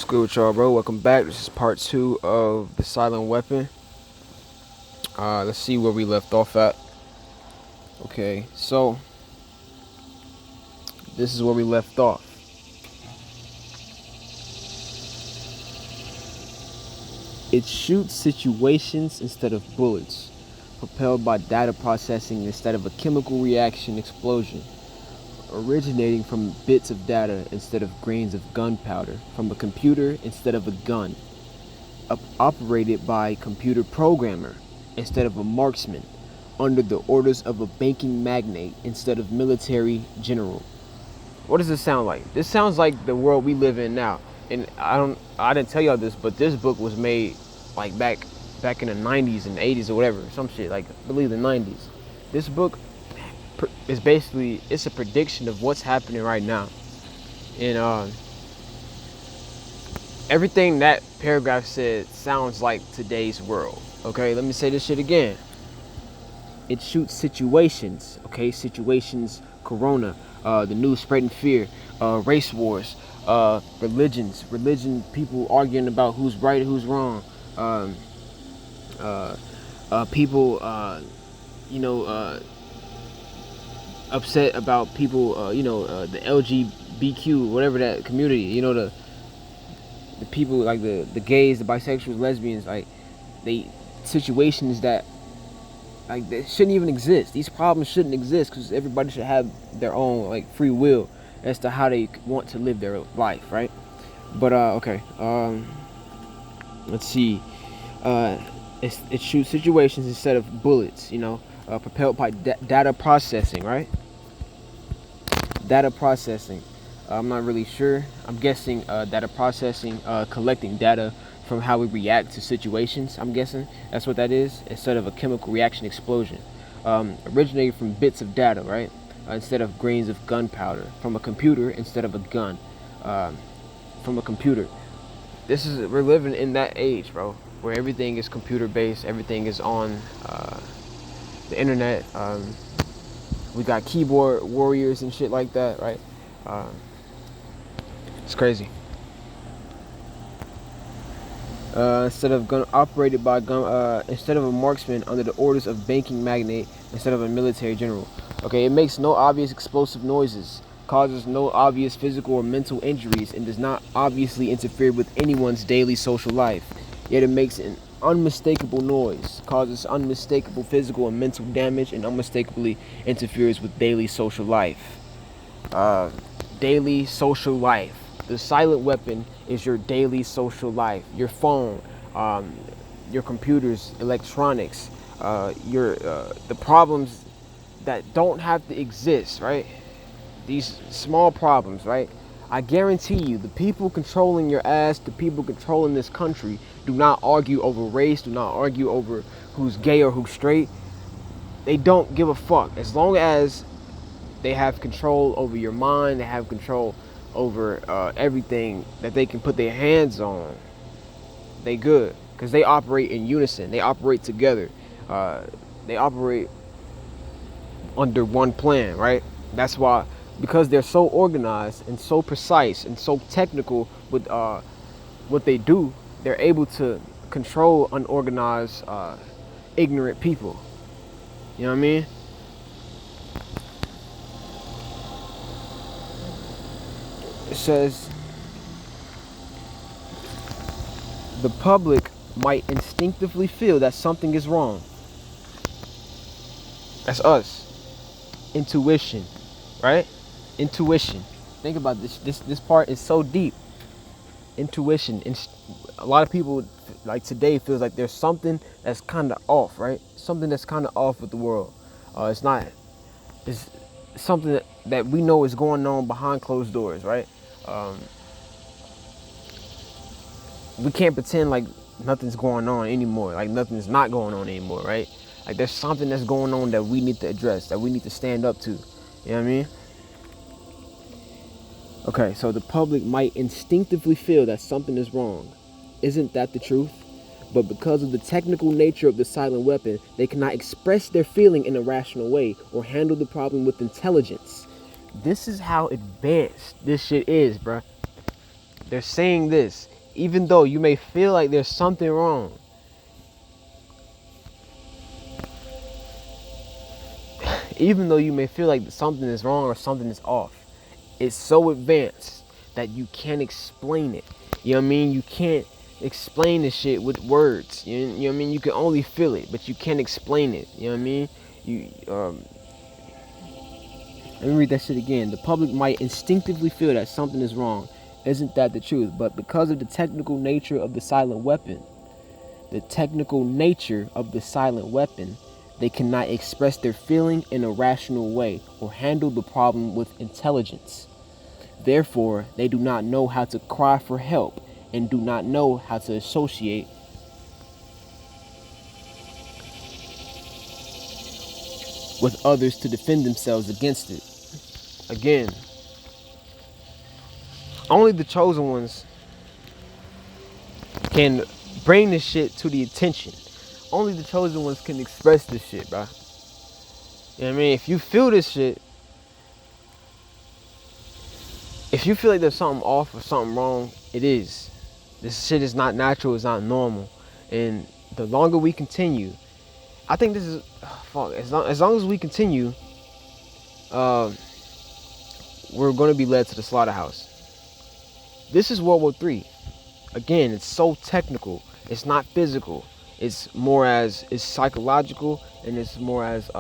What's good with y'all, bro? Welcome back. This is part 2 of the silent weapon. Let's see where we left off at. Okay, so this is where we left off. It shoots situations instead of bullets, propelled by data processing instead of a chemical reaction explosion, originating from bits of data instead of grains of gunpowder, from a computer instead of a gun, operated by a computer programmer instead of a marksman, under the orders of a banking magnate instead of military general. What does this sound like? This sounds like the world we live in now. And I didn't tell y'all this, but this book was made like back in the 90s and 80s or whatever, some shit, like I believe the 90s. This book is basically, it's a prediction of what's happening right now. And everything that paragraph said sounds like today's world. Okay, let me say this shit again. It shoots situations, okay? Situations, corona, the news spreading fear, race wars, religion, people arguing about who's right, who's wrong, people, upset about people, the LGBTQ, whatever that community, the people like the gays, the bisexuals, lesbians, like they situations that like they shouldn't even exist. These problems shouldn't exist because everybody should have their own like free will as to how they want to live their life, right? But okay, let's see. It shoots situations instead of bullets. Propelled by data processing, right? Data processing. I'm not really sure. I'm guessing data processing, collecting data from how we react to situations. I'm guessing that's what that is, instead of a chemical reaction explosion. Originating from bits of data, right? Instead of grains of gunpowder. From a computer instead of a gun. From a computer. We're living in that age, bro, where everything is computer based, everything is on the internet. We got keyboard warriors and shit like that, right? It's crazy. Instead of gun operated by gun, instead of a marksman under the orders of banking magnate instead of a military general. Okay, it makes no obvious explosive noises, causes no obvious physical or mental injuries, and does not obviously interfere with anyone's daily social life. Yet it makes an unmistakable noise, causes unmistakable physical and mental damage, and unmistakably interferes with daily social life. Daily social life. The silent weapon is your daily social life. Your phone, your computers, electronics, the problems that don't have to exist, right? These small problems, right? I guarantee you, the people controlling your ass, the people controlling this country, do not argue over race, do not argue over who's gay or who's straight. They don't give a fuck. As long as they have control over your mind, they have control over everything that they can put their hands on, they good. Because they operate in unison. They operate together. They operate under one plan, right? That's why, because they're so organized and so precise and so technical with what they do, they're able to control unorganized, ignorant people. You know what I mean? It says the public might instinctively feel that something is wrong. That's us. Intuition, right? Intuition. Think about this. This part is so deep. Intuition. A lot of people like today feels like there's something that's kind of off, right? Something that's kind of off with the world. It's not. It's something that we know is going on behind closed doors, right? We can't pretend like nothing's going on anymore, like nothing's not going on anymore, right? Like there's something that's going on that we need to address, that we need to stand up to. You know what I mean? Okay, so the public might instinctively feel that something is wrong. Isn't that the truth? But because of the technical nature of the silent weapon, they cannot express their feeling in a rational way or handle the problem with intelligence. This is how advanced this shit is, bruh. They're saying this, even though you may feel like there's something wrong. Even though you may feel like something is wrong or something is off, it's so advanced that you can't explain it. You know what I mean? You can't explain this shit with words. You know what I mean? You can only feel it, but you can't explain it. You know what I mean? Let me read that shit again. The public might instinctively feel that something is wrong. Isn't that the truth? But because of the technical nature of the silent weapon, they cannot express their feeling in a rational way or handle the problem with intelligence. Therefore, they do not know how to cry for help and do not know how to associate with others to defend themselves against it. Again, only the chosen ones can bring this shit to the attention. Only the chosen ones can express this shit, bro. You know what I mean? If you feel this shit, if you feel like there's something off or something wrong, it is. This shit is not natural, it's not normal. And the longer we continue, I think this is, fuck, as long as we continue, we're going to be led to the slaughterhouse. This is World War III. Again, it's so technical. It's not physical. It's psychological, and it's more as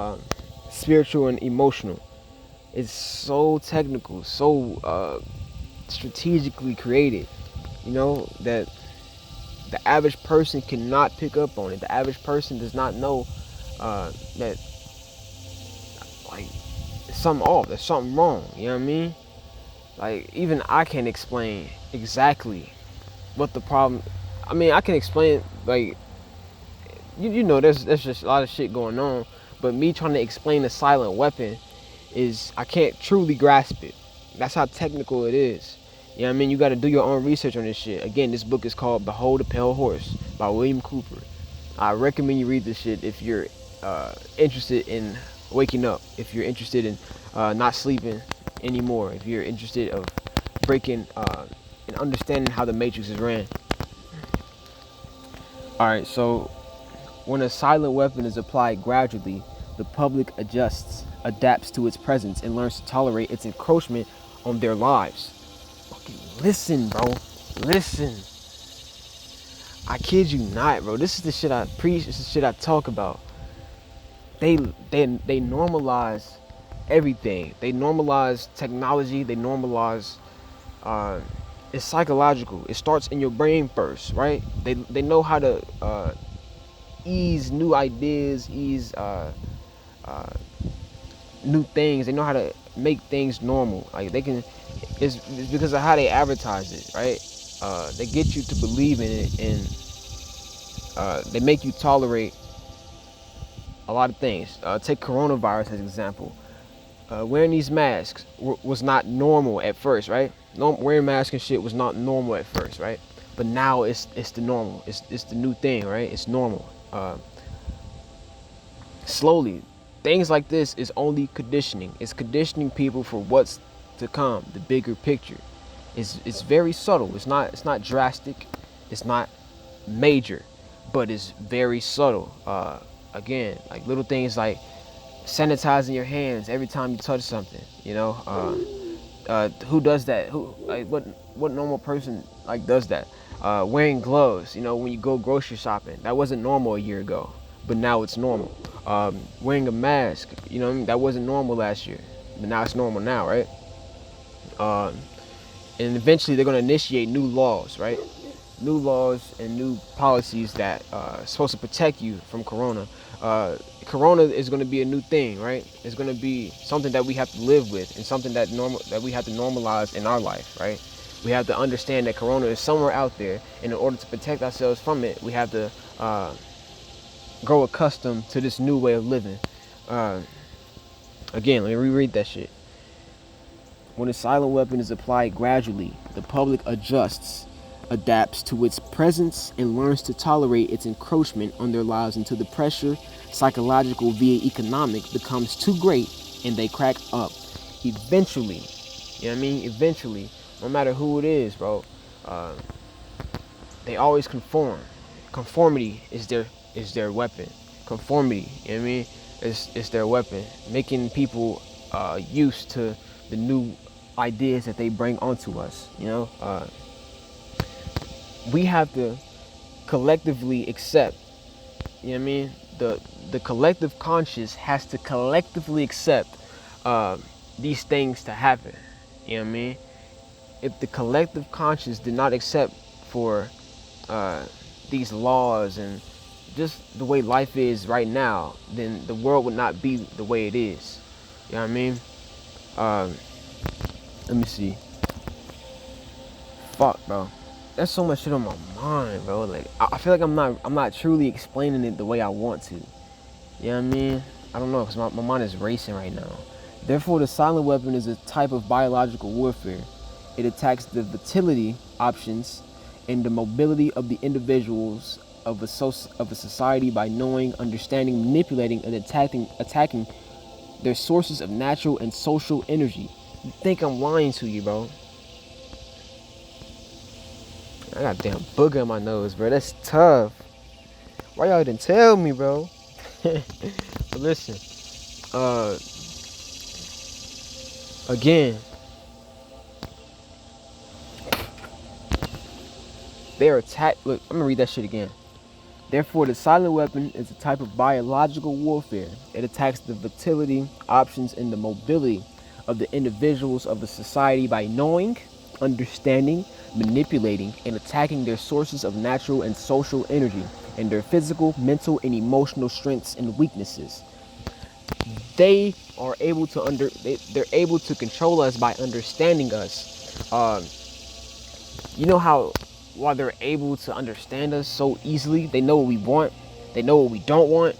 spiritual and emotional. It's so technical, so strategically created, you know, that the average person cannot pick up on it. The average person does not know that, like, there's something off, there's something wrong, you know what I mean? Like, even I can't explain exactly what the problem. I mean, I can explain, like, you know, there's just a lot of shit going on, but me trying to explain the silent weapon is, I can't truly grasp it. That's how technical it is. You know what I mean? You got to do your own research on this shit. Again, this book is called Behold the Pale Horse by William Cooper. I recommend you read this shit if you're interested in waking up, if you're interested in not sleeping anymore, if you're interested of breaking and understanding how the Matrix is ran. Alright, so when a silent weapon is applied gradually, the public adapts to its presence, and learns to tolerate its encroachment on their lives. Fucking listen, bro. Listen. I kid you not, bro. This is the shit I preach. This is the shit I talk about. They normalize everything. They normalize technology. They normalize. It's psychological. It starts in your brain first, right? They know how to ease new ideas, ease new things. They know how to make things normal. Like, they can. It's because of how they advertise it, right? They get you to believe in it, and they make you tolerate a lot of things. Take coronavirus as an example. Wearing these masks was not normal at first, right? Wearing masks and shit was not normal at first, right? But now it's the normal. It's the new thing, right? It's normal. Slowly, things like this is only conditioning. It's conditioning people for what's to come, the bigger picture. It's very subtle. It's not drastic. It's not major, but it's very subtle. Again, like little things like sanitizing your hands every time you touch something. You know, who does that? What normal person like does that? Wearing gloves. You know, when you go grocery shopping, that wasn't normal a year ago, but now it's normal. Wearing a mask. You know what I mean? That wasn't normal last year, but now it's normal now, right? And eventually they're going to initiate new laws, right? New laws and new policies that are supposed to protect you from corona. Corona is going to be a new thing, right? It's going to be something that we have to live with, and something that we have to normalize in our life, right? We have to understand that corona is somewhere out there, and in order to protect ourselves from it, we have to grow accustomed to this new way of living. Again, let me reread that shit. When a silent weapon is applied gradually, the public adapts to its presence, and learns to tolerate its encroachment on their lives until the pressure, psychological via economic, becomes too great and they crack up. Eventually, you know what I mean? Eventually, no matter who it is, bro, Uh, they always conform. Conformity is their weapon. Conformity, you know what I mean? Is their weapon. Making people used to the new ideas that they bring onto us. We have to collectively accept. You know what I mean? The collective conscious has to collectively accept uh, these things to happen. You know what I mean? If the collective conscious did not accept for uh, these laws and just the way life is right now, then the world would not be the way it is. You know what I mean? Um, Let me see. Fuck, bro. There's so much shit on my mind, bro. Like I feel like I'm not truly explaining it the way I want to. You know what I mean? I don't know, because my mind is racing right now. Therefore, the silent weapon is a type of biological warfare. It attacks the vitality, options, and the mobility of the individuals of a society by knowing, understanding, manipulating, and attacking their sources of natural and social energy. You think I'm lying to you, bro? I got a damn booger in my nose, bro. That's tough. Why y'all didn't tell me, bro? But listen, uh, again, they're attacked. Look, I'm gonna read that shit again. Therefore, the silent weapon is a type of biological warfare. It attacks the vitality, options, and the mobility of the individuals of a society by knowing, understanding, manipulating, and attacking their sources of natural and social energy and their physical, mental, and emotional strengths and weaknesses. They are able to they're able to control us by understanding us. You know how while they're able to understand us so easily, they know what we want, they know what we don't want.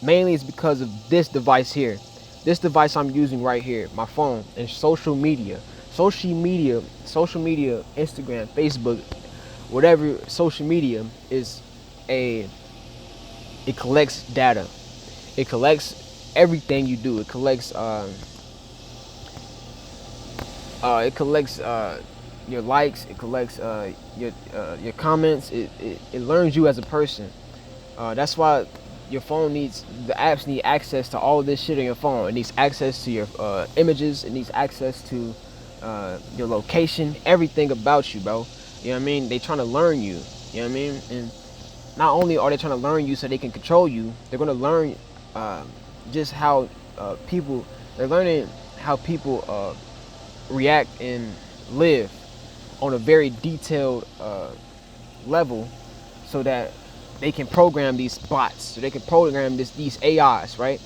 Mainly it's because of this device here. This device I'm using right here, my phone, and social media. Social media, Instagram, Facebook, whatever social media is it collects data. It collects everything you do. It collects your likes. It collects your comments. It learns you as a person. That's why your phone needs, the apps need access to all of this shit on your phone. It needs access to your images. It needs access to your location, everything about you, bro. You know what I mean? They trying to learn you. You know what I mean? And not only are they trying to learn you so they can control you, they're gonna learn just how people. They're learning how people react and live on a very detailed level, so that they can program these bots, so they can program these AIs, right?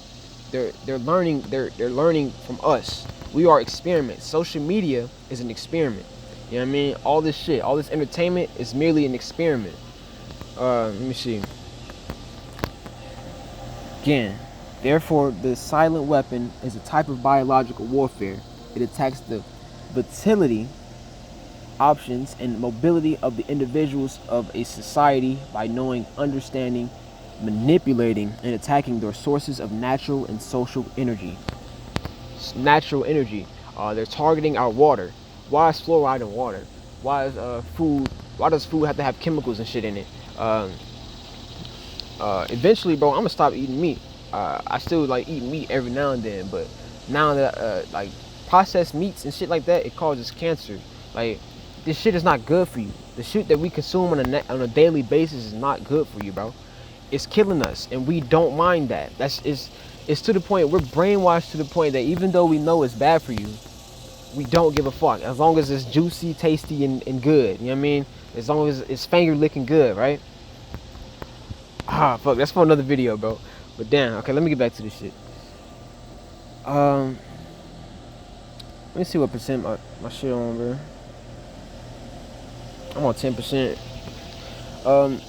They're learning from us. We are experiments. Social media is an experiment. You know what I mean? All this shit, all this entertainment is merely an experiment. Let me see. Again, therefore, the silent weapon is a type of biological warfare. It attacks the vitality, options, and mobility of the individuals of a society by knowing, understanding, manipulating, and attacking their sources of natural and social energy. Natural energy. They're targeting our water. Why is fluoride in water? Why is food? Why does food have to have chemicals and shit in it? Eventually, bro, I'm gonna stop eating meat. I still like eating meat every now and then, but now that like processed meats and shit like that, it causes cancer. Like, this shit is not good for you. The shit that we consume on a daily basis is not good for you, bro. It's killing us, and we don't mind that. It's to the point, we're brainwashed to the point that even though we know it's bad for you, we don't give a fuck. As long as it's juicy, tasty, and good. You know what I mean? As long as it's finger licking good, right? Fuck, that's for another video, bro. But damn, okay, let me get back to this shit. Let me see what percent my shit on, bro. I'm on 10%.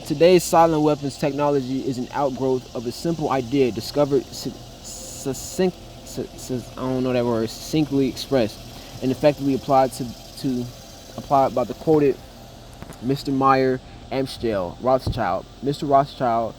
Today's silent weapons technology is an outgrowth of a simple idea discovered succinctly expressed and effectively applied applied by the quoted Mr. Meyer Amschel Rothschild. Mr. Rothschild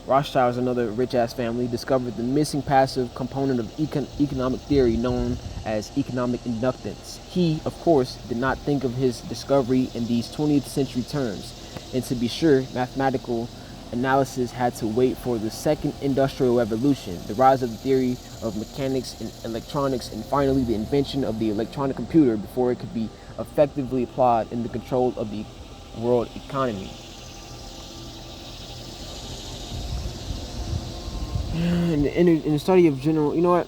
Rothschild's another rich-ass family, discovered the missing passive component of economic theory known as economic inductance. He, of course, did not think of his discovery in these 20th century terms, and to be sure, mathematical analysis had to wait for the second industrial revolution, the rise of the theory of mechanics and electronics, and finally the invention of the electronic computer before it could be effectively applied in the control of the world economy. In the study of general, you know what?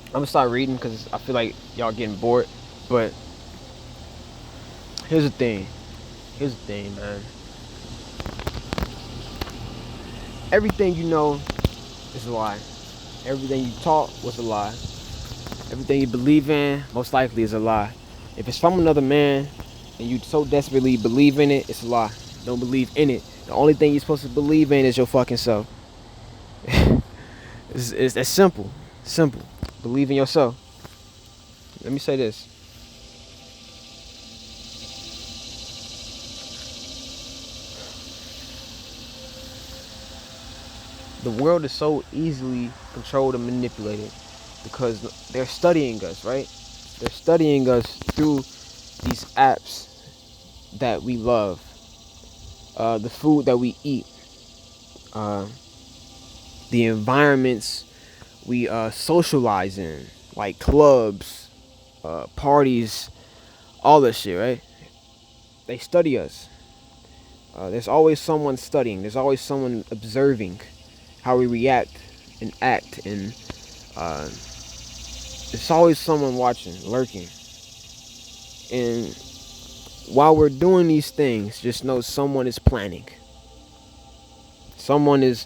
I'm gonna start reading because I feel like y'all getting bored. But here's the thing. Here's the thing, man. Everything you know is a lie. Everything you taught was a lie. Everything you believe in most likely is a lie. If it's from another man and you so desperately believe in it, it's a lie. Don't believe in it. The only thing you're supposed to believe in is your fucking self. It's that simple. Simple. Believe in yourself. Let me say this. The world is so easily controlled and manipulated because they're studying us, right? They're studying us through these apps that we love, the food that we eat, the environments we socialize in, like clubs, parties, all that shit, right? They study us. There's always someone studying. There's always someone observing how we react and act, and there's always someone watching, lurking. And while we're doing these things, just know someone is planning. Someone is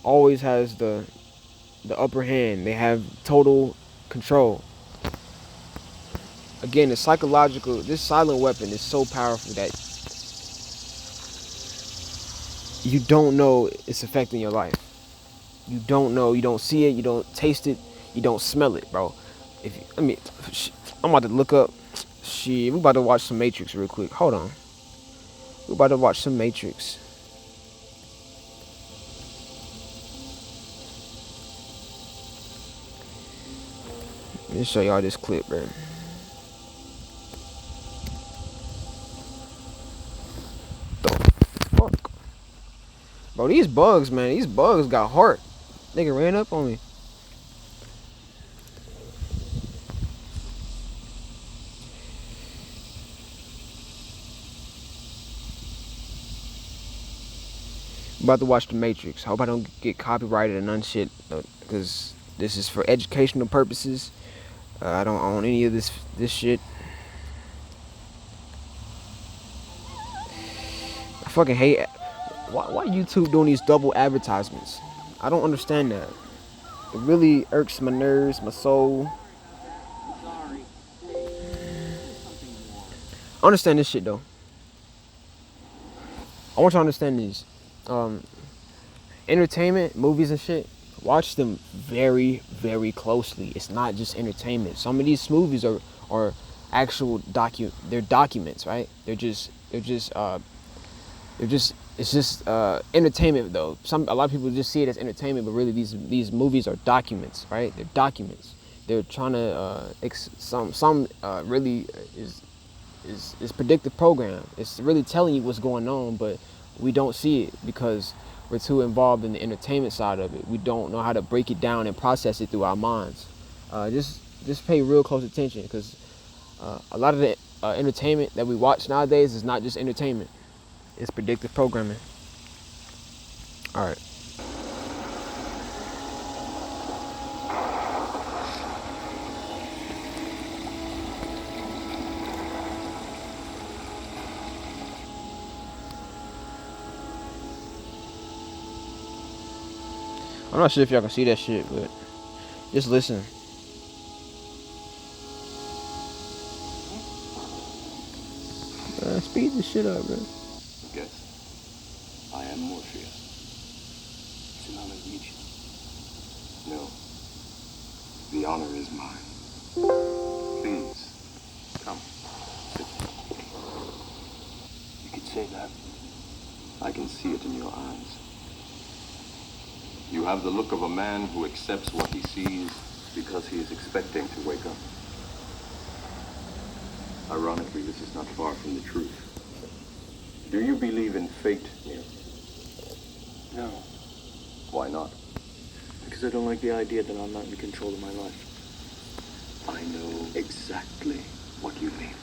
always has the upper hand. They have total control. Again, the psychological, this silent weapon is so powerful that you don't know it's affecting your life. You don't know, you don't see it, you don't taste it, you don't smell it, bro. I'm about to look up. Shit, we about to watch some Matrix real quick. Hold on. We about to watch some Matrix. Let me show y'all this clip, man. The fuck? Bro, these bugs, man. These bugs got heart. Nigga ran up on me. I'm about to watch The Matrix. Hope I don't get copyrighted and none shit. Because this is for educational purposes. I don't own any of this shit. I fucking hate it. Why YouTube doing these double advertisements? I don't understand that. It really irks my nerves, my soul. I understand this shit though. I want you to understand these. Entertainment, movies and shit. Watch them very, very closely. It's not just entertainment. Some of these movies are actual they're documents, right? It's just entertainment though. A lot of people just see it as entertainment, but really these movies are documents, right? They're documents. They're trying to some really is predictive program. It's really telling you what's going on, but we don't see it because we're too involved in the entertainment side of it. We don't know how to break it down and process it through our minds. Just pay real close attention because a lot of the entertainment that we watch nowadays is not just entertainment. It's predictive programming. All right. I'm not sure if y'all can see that shit, but just listen. Speed this shit up, bro. Yes, I am Morpheus. It's an honor to meet you. No, the honor is mine. Please, come, sit. You could say that. I can see it in your eyes. You have the look of a man who accepts what he sees because he is expecting to wake up. Ironically, this is not far from the truth. Do you believe in fate, Neil? No, Why not? because I don't like the idea that I'm not in control of my life. I know exactly what you mean.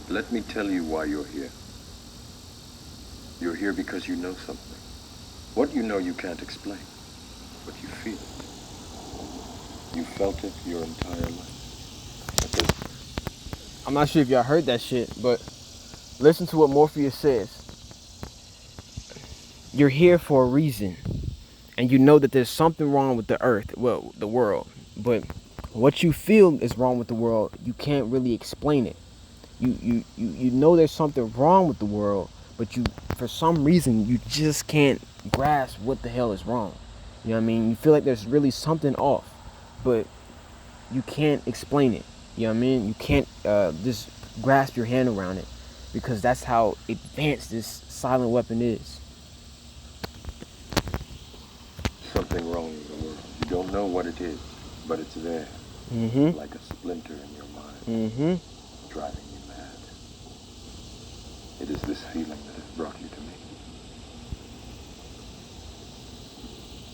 Let me tell you why you're here. You're here because you know something. What you know you can't explain, but you feel it. You felt it your entire life. I'm not sure if y'all heard that shit, but listen to what Morpheus says. You're here for a reason, and you know that there's something wrong with the earth, well, the world. But what you feel is wrong with the world, you can't really explain it. You know there's something wrong with the world, but you, for some reason, you just can't grasp what the hell is wrong. You know what I mean? You feel like there's really something off, but you can't explain it. You know what I mean? You can't just grasp your hand around it, because that's how advanced this silent weapon is. Something wrong with the world. You don't know what it is, but it's there. Mm-hmm. Like a splinter in your mind, Mm-hmm. driving you mad. It is this feeling that has brought you to me.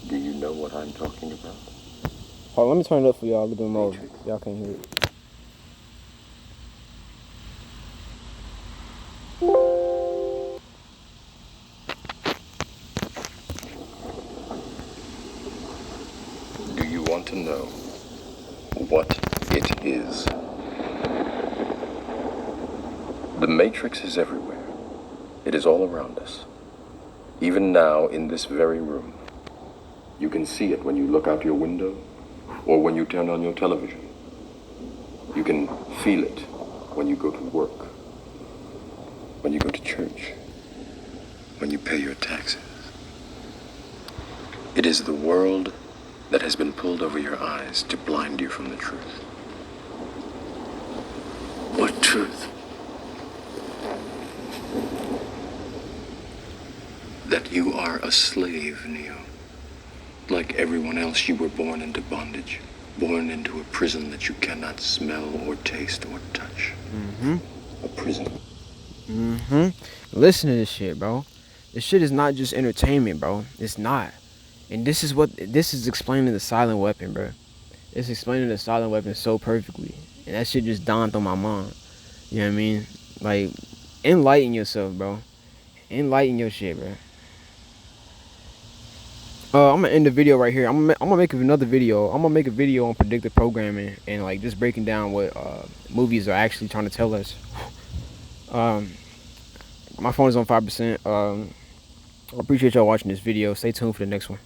Do you know what I'm talking about? Hold on, let me turn it up for y'all a little bit more. Matrix. Y'all can't hear it. Do you want to know what it is? The Matrix is everywhere. It is all around us. Even now, in this very room. You can see it when you look out your window or when you turn on your television. You can feel it when you go to work, when you go to church, when you pay your taxes. It is the world that has been pulled over your eyes to blind you from the truth. What truth? That you are a slave, Neo. Like everyone else, you were born into bondage. Born into a prison that you cannot smell or taste or touch. Mm-hmm. A prison. Mm-hmm. Listen to this shit, bro. This shit is not just entertainment, bro. It's not. And this is explaining the silent weapon, bro. It's explaining the silent weapon so perfectly. And that shit just dawned on my mind. You know what I mean? Like, enlighten yourself, bro. Enlighten your shit, bro. I'm gonna end the video right here. I'm gonna make another video. I'm gonna make a video on predictive programming and like just breaking down what movies are actually trying to tell us. My phone is on 5%. I appreciate y'all watching this video. Stay tuned for the next one.